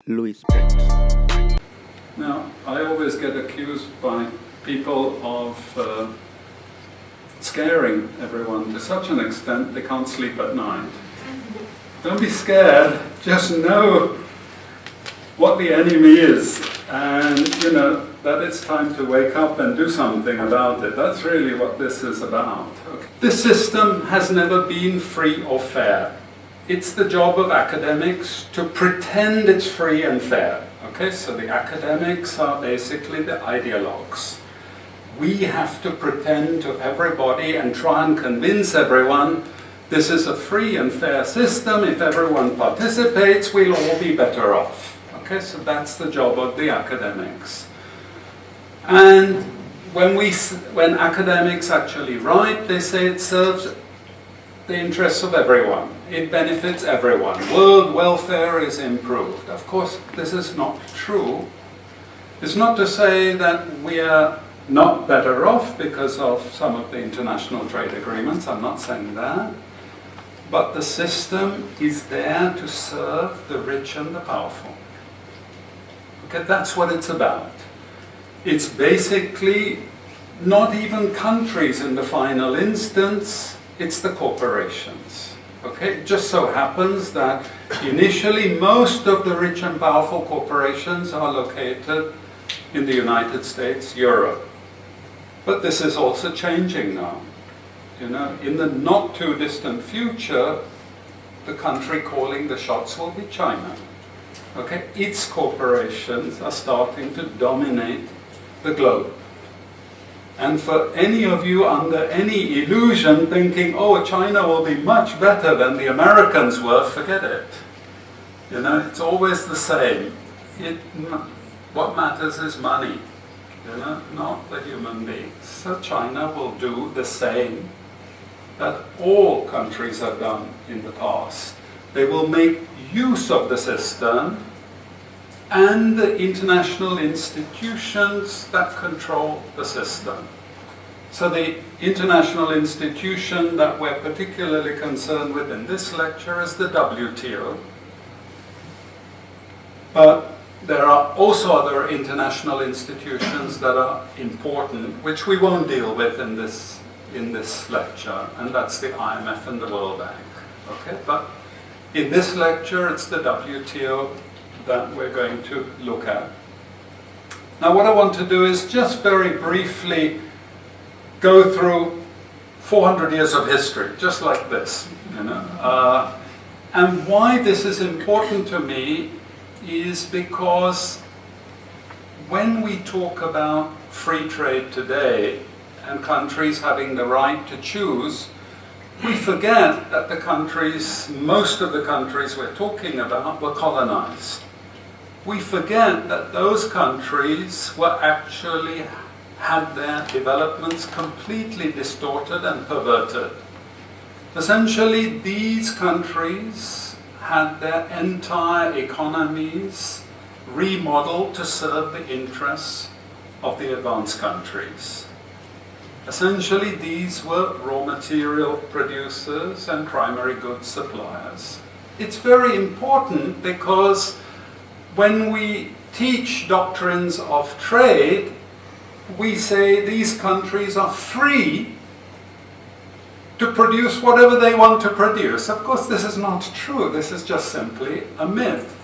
Louis Prince. Now, I always get accused by people of scaring everyone to such an extent they can't sleep at night. Don't be scared, just know what the enemy is, and that it's time to wake up and do something about it. That's really what this is about. Okay. This system has never been free or fair. It's the job of academics to pretend it's free and fair. Okay, so the academics are basically the ideologues. We have to pretend to everybody and try and convince everyone this is a free and fair system. If everyone participates, we'll all be better off. Okay, so that's the job of the academics. And when academics actually write, they say it serves the interests of everyone. It benefits everyone. World welfare is improved. Of course, this is not true. It's not to say that we are not better off because of some of the international trade agreements. I'm not saying that. But the system is there to serve the rich and the powerful. Okay, that's what it's about. It's basically not even countries in the final instance, it's the corporations. Okay, it just so happens that initially most of the rich and powerful corporations are located in the United States, Europe. But this is also changing now. In the not too distant future, the country calling the shots will be China. Okay, its corporations are starting to dominate the globe. And for any of you under any illusion thinking, oh, China will be much better than the Americans were, forget it. It's always the same. What matters is money, not the human beings. So China will do the same that all countries have done in the past. They will make use of the system and the international institutions that control the system. So the international institution that we're particularly concerned with in this lecture is the WTO. But there are also other international institutions that are important, which we won't deal with in this lecture, and that's the IMF and the World Bank. Okay? But in this lecture, it's the WTO that we're going to look at. Now, what I want to do is just very briefly go through 400 years of history, just like this. And why this is important to me is because when we talk about free trade today and countries having the right to choose, we forget that most of the countries we're talking about were colonized. We forget that those countries had their developments completely distorted and perverted. Essentially, these countries had their entire economies remodeled to serve the interests of the advanced countries. Essentially, these were raw material producers and primary goods suppliers. It's very important because when we teach doctrines of trade, we say these countries are free to produce whatever they want to produce. Of course, this is not true. This is just simply a myth.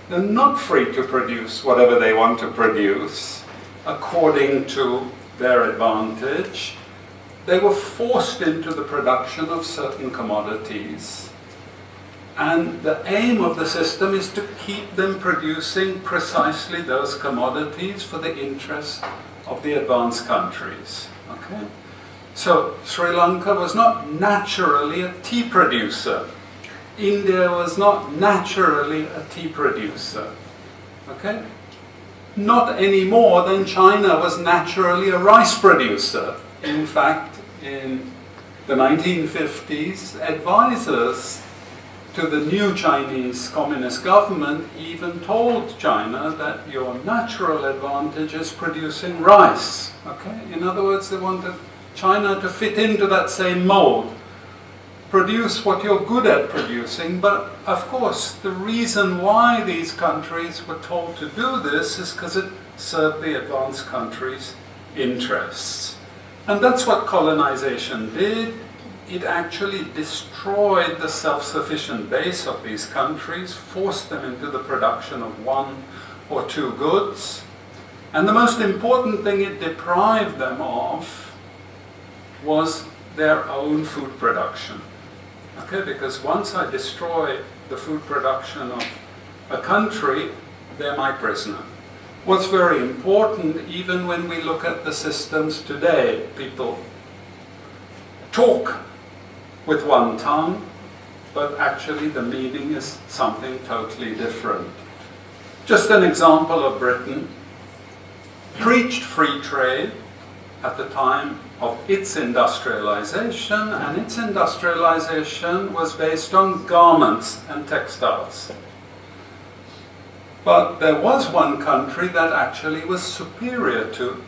They're not free to produce whatever they want to produce according to their advantage. They were forced into the production of certain commodities. And the aim of the system is to keep them producing precisely those commodities for the interest of the advanced countries. Okay? So Sri Lanka was not naturally a tea producer. India was not naturally a tea producer. Okay? Not any more than China was naturally a rice producer. In fact, in the 1950s, advisors to the new Chinese Communist government even told China that your natural advantage is producing rice. Okay? In other words, they wanted China to fit into that same mold. produce what you're good at producing, but of course the reason why these countries were told to do this is because it served the advanced countries' interests. And that's what colonization did. It actually destroyed the self-sufficient base of these countries, forced them into the production of one or two goods. And the most important thing it deprived them of was their own food production. Okay, because once I destroy the food production of a country, they're my prisoner. What's very important, even when we look at the systems today, people talk with one tongue, but actually the meaning is something totally different. Just an example of Britain. Preached free trade at the time of its industrialization, and its industrialization was based on garments and textiles. But there was one country that actually was superior to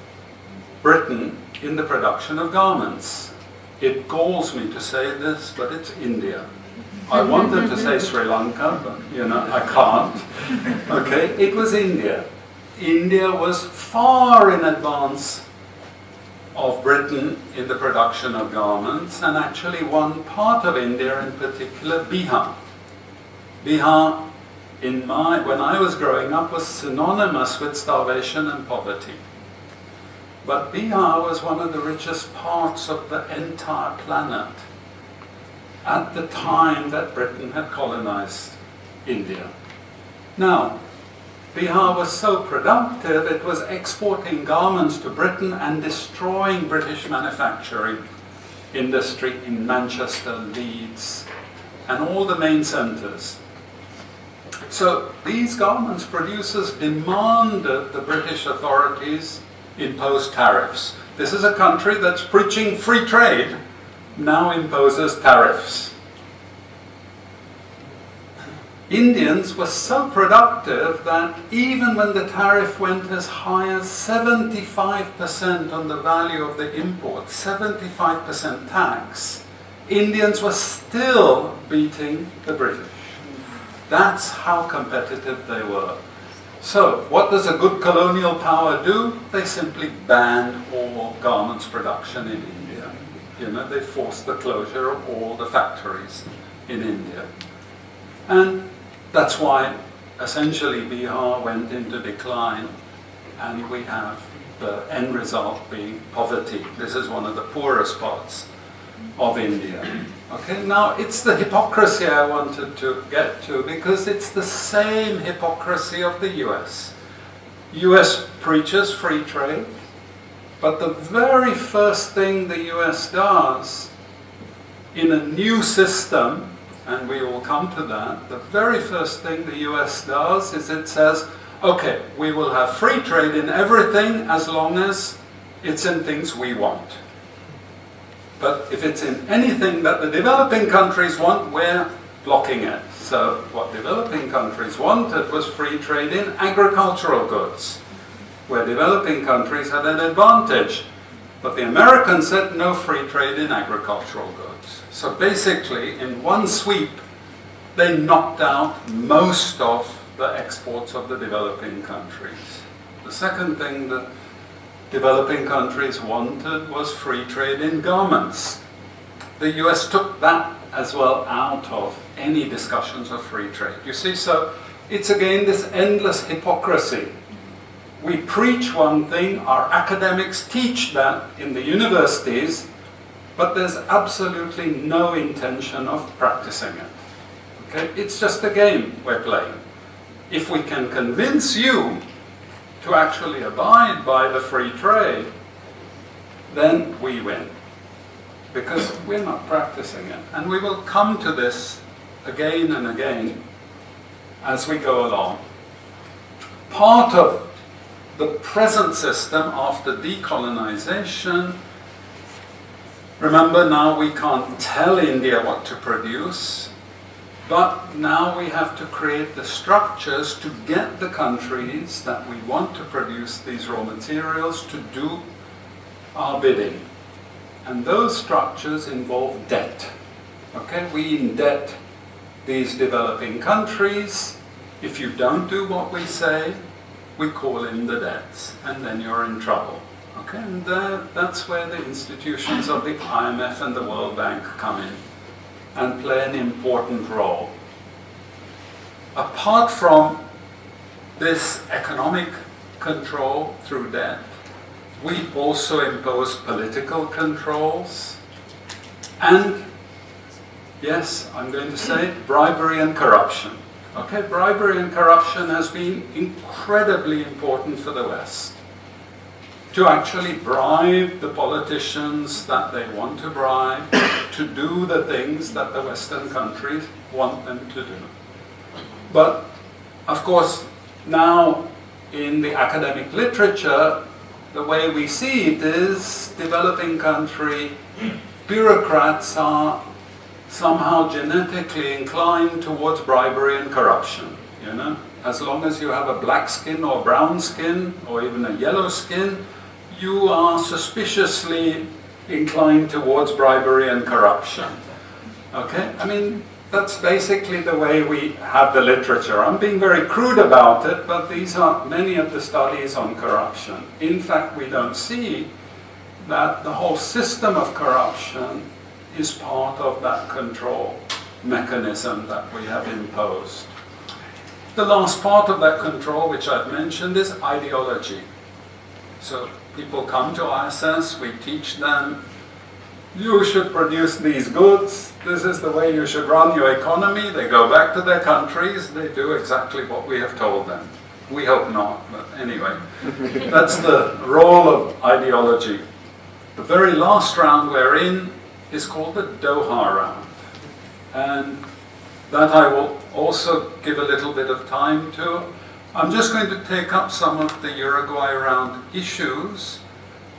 Britain in the production of garments. It galls me to say this, but it's India. I wanted to say Sri Lanka, but I can't. Okay, it was India. India was far in advance of Britain in the production of garments, and actually one part of India in particular, Bihar. Bihar, when I was growing up, was synonymous with starvation and poverty. But Bihar was one of the richest parts of the entire planet at the time that Britain had colonized India. Now, Bihar was so productive, it was exporting garments to Britain and destroying British manufacturing industry in Manchester, Leeds, and all the main centres. So these garments producers demanded the British authorities impose tariffs. This is a country that's preaching free trade, now imposes tariffs. Indians were so productive that even when the tariff went as high as 75% on the value of the import, 75% tax, Indians were still beating the British. That's how competitive they were. So, what does a good colonial power do? They simply banned all garments production in India. They forced the closure of all the factories in India. And that's why essentially Bihar went into decline, and we have the end result being poverty. This is one of the poorest parts of India. Okay, now it's the hypocrisy I wanted to get to, because it's the same hypocrisy of the US. US preaches free trade, but the very first thing the US does in a new system, and we will come to that, the very first thing the US does is it says, okay, we will have free trade in everything as long as it's in things we want. But if it's in anything that the developing countries want, we're blocking it. So what developing countries wanted was free trade in agricultural goods, where developing countries had an advantage. But the Americans said no free trade in agricultural goods. So basically, in one sweep, they knocked out most of the exports of the developing countries. The second thing that developing countries wanted was free trade in garments. The US took that as well out of any discussions of free trade. You see, so it's again this endless hypocrisy. We preach one thing, our academics teach that in the universities, but there's absolutely no intention of practicing it. Okay? It's just a game we're playing. If we can convince you to actually abide by the free trade, then we win. Because we're not practicing it. And we will come to this again and again as we go along. Part of the present system after decolonization, remember now we can't tell India what to produce, but now we have to create the structures to get the countries that we want to produce these raw materials to do our bidding. And those structures involve debt. Okay, we indebt these developing countries. If you don't do what we say, we call in the debts, and then you're in trouble. Okay, and that's where the institutions of the IMF and the World Bank come in and play an important role. Apart from this economic control through debt, we also impose political controls and, yes, I'm going to say, bribery and corruption. Okay, bribery and corruption has been incredibly important for the West. To actually bribe the politicians that they want to bribe to do the things that the Western countries want them to do. But, of course, now in the academic literature, the way we see it is developing country bureaucrats are somehow genetically inclined towards bribery and corruption, you know. As long as you have a black skin or brown skin or even a yellow skin, you are suspiciously inclined towards bribery and corruption. Okay? I mean, that's basically the way we have the literature. I'm being very crude about it, but these are many of the studies on corruption. In fact, we don't see that the whole system of corruption is part of that control mechanism that we have imposed. The last part of that control, which I've mentioned, is ideology. So people come to ISS, we teach them, you should produce these goods, this is the way you should run your economy. They go back to their countries, they do exactly what we have told them. We hope not, but anyway. That's the role of ideology. The very last round we're in is called the Doha round. And that I will also give a little bit of time to. I'm just going to take up some of the Uruguay round issues,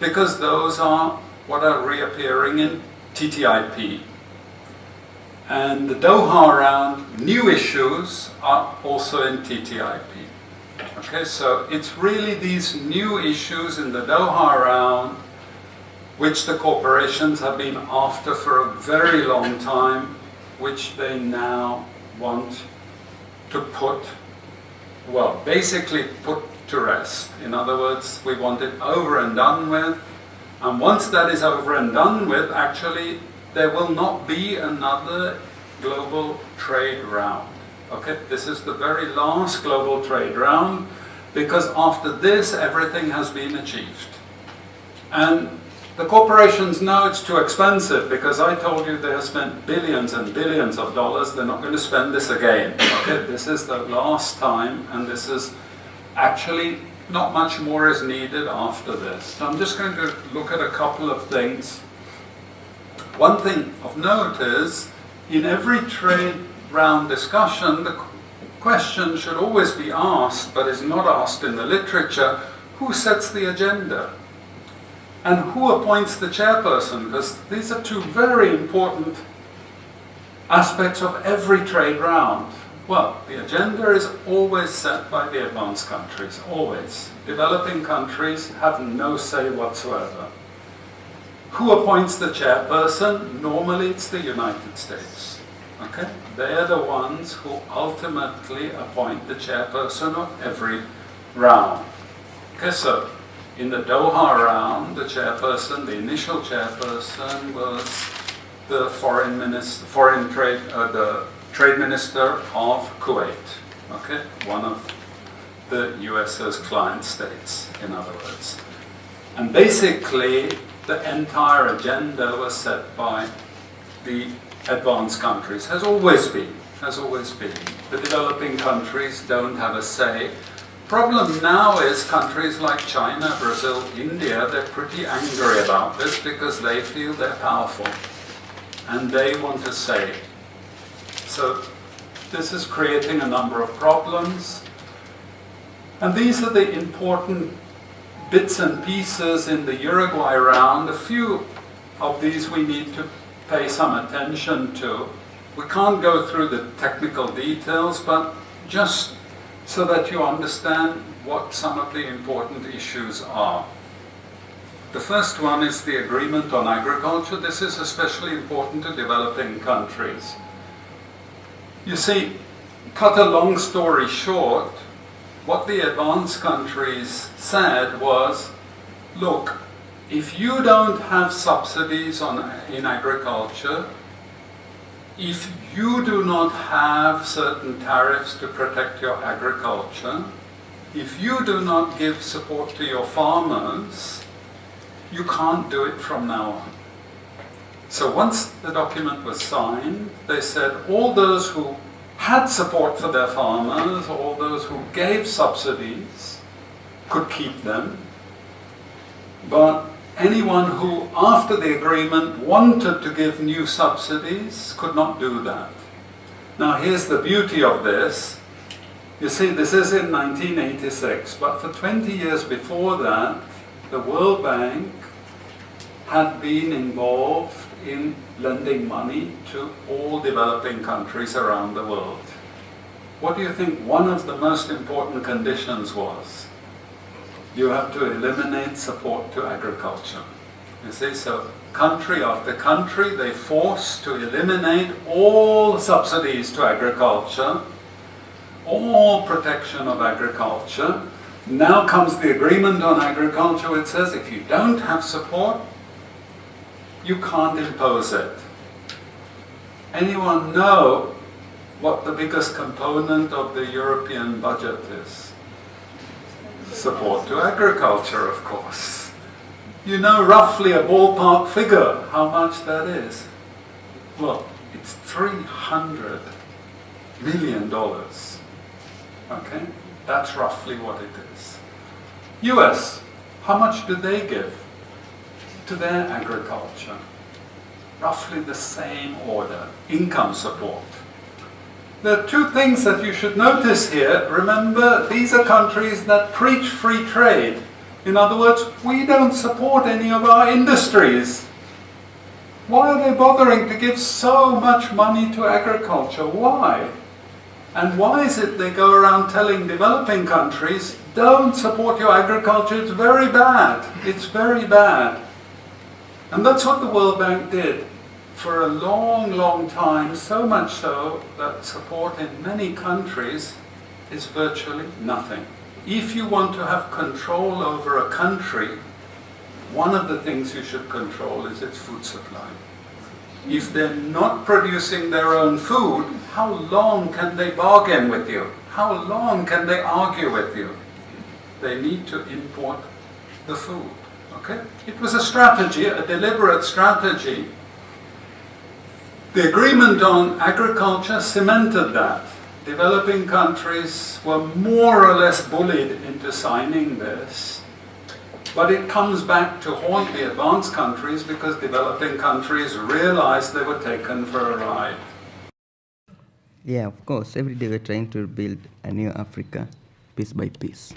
because those are what are reappearing in TTIP. And the Doha round new issues are also in TTIP. Okay, so it's really these new issues in the Doha round which the corporations have been after for a very long time, which they now want to put, well, basically put to rest. In other words, we want it over and done with. And once that is over and done with, actually, there will not be another global trade round. Okay, this is the very last global trade round, because after this, everything has been achieved. And the corporations know it's too expensive, because I told you they have spent billions and billions of dollars. They're not going to spend this again. Okay, this is the last time, and this is actually not much more is needed after this. So I'm just going to look at a couple of things. One thing of note is, in every trade round discussion, the question should always be asked, but is not asked in the literature, who sets the agenda? And who appoints the chairperson? Because these are two very important aspects of every trade round. Well, the agenda is always set by the advanced countries, always. Developing countries have no say whatsoever. Who appoints the chairperson? Normally it's the United States. Okay? They're the ones who ultimately appoint the chairperson of every round. Okay, so in the Doha round, the chairperson, the initial chairperson, was the trade minister of Kuwait. Okay, one of the US's client states, in other words. And basically, the entire agenda was set by the advanced countries. Has always been. The developing countries don't have a say. Problem now is countries like China, Brazil, India, they're pretty angry about this because they feel they're powerful and they want a say. So this is creating a number of problems. And these are the important bits and pieces in the Uruguay round. A few of these we need to pay some attention to. We can't go through the technical details, but just so that you understand what some of the important issues are. The first one is the agreement on agriculture. This is especially important to developing countries. You see, cut a long story short, what the advanced countries said was, look, if you don't have subsidies in agriculture, if you do not have certain tariffs to protect your agriculture, if you do not give support to your farmers, you can't do it from now on. So once the document was signed, they said all those who had support for their farmers, all those who gave subsidies, could keep them. But anyone who, after the agreement, wanted to give new subsidies could not do that. Now here's the beauty of this. You see, this is in 1986, but for 20 years before that, the World Bank had been involved in lending money to all developing countries around the world. What do you think one of the most important conditions was? You have to eliminate support to agriculture. You see, so country after country, they forced to eliminate all subsidies to agriculture, all protection of agriculture. Now comes the agreement on agriculture, which says if you don't have support, you can't impose it. Anyone know what the biggest component of the European budget is? Support to agriculture, of course. You know roughly a ballpark figure how much that is? Well, it's $300 million. Okay? That's roughly what it is. US, how much do they give to their agriculture? Roughly the same order, income support. There are two things that you should notice here. Remember, these are countries that preach free trade. In other words, we don't support any of our industries. Why are they bothering to give so much money to agriculture? Why? And why is it they go around telling developing countries, don't support your agriculture, it's very bad. It's very bad. And that's what the World Bank did for a long, long time, so much so that support in many countries is virtually nothing. If you want to have control over a country, one of the things you should control is its food supply. If they're not producing their own food, how long can they bargain with you? How long can they argue with you? They need to import the food. Okay? It was a strategy, a deliberate strategy. The agreement on agriculture cemented that. Developing countries were more or less bullied into signing this. But it comes back to haunt the advanced countries because developing countries realized they were taken for a ride. Yeah, of course, every day we're trying to build a new Africa, piece by piece.